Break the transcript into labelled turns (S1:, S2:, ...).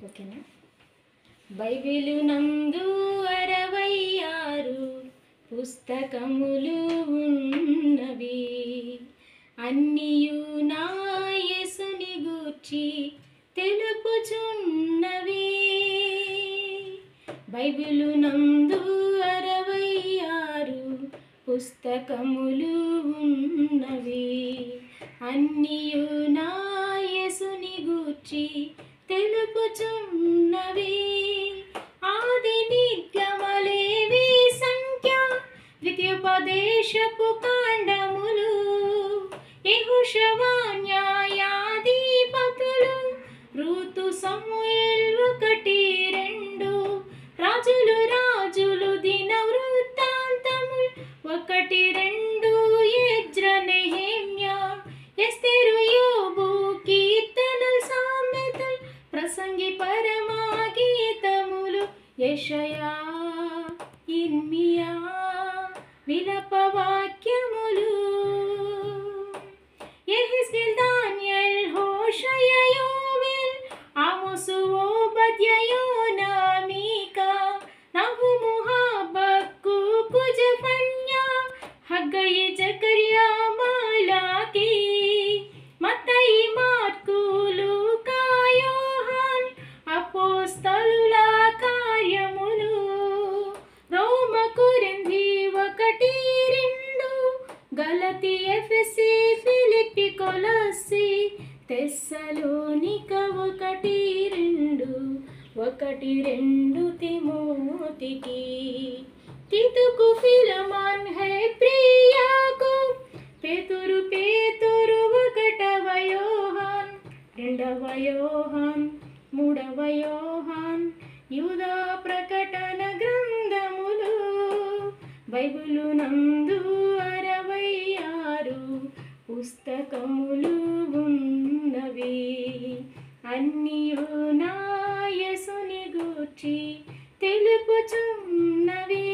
S1: ఓకేనా. బైబిలు నందు 66 పుస్తకములు ఉన్నవి, అన్నియు నా యేసుని గూర్చి తెలుపుచున్నవి. బైబిలు నందు 66 పుస్తకములు ఉన్నవి, అన్నియు నా యేసుని గూర్చి తెలుపుచున్నవి. ఆది నిగమలేవి సంఖ్య ద్వితీయోపదేశపు కాండములు, యెహోషువ న్యాయాధిపతులు, రూతు సమూయేలు 1-2, రాజులు దినవృత్తాంతములు 1-2, ఎజ్రా నెహెమ్యా ఎస్తేరు యోబు కీర్తనలు సామెతలు ప్రసంగి పరమా గీతములు యెషయా ఇర్మియా విలప వాక్యములు, యెహెజ్కేలు దానియేలు హోషయ యోవేలు ఆమోసు ఓబద్య యోనా మీకా నహుము హబక్కూకు జెఫన్యా హగ్గయి జకర్యా మలాకీ మత్తయి మార్కు లూకా యోహాను అపోస్తలుల కార్యములు, రోమ కొరింథీ 1-2, గలతీ ఎఫెసీ ఫిలిప్పీ కొలస్సీ తెస్సలోనిక 1-2 తిమోతికి, తీతుకు ఫిలెమోను హెబ్రీయాకు పేతురు 1వ యోహాను 2వ యోహాను 3వ యోహాను యూదా ప్రకటన గ్రంథములు. బైబిలు నందు 66 పుస్తకములు ఉన్నవి, అన్నియు నా యేసుని గూర్చి తెలుపుచున్నవి.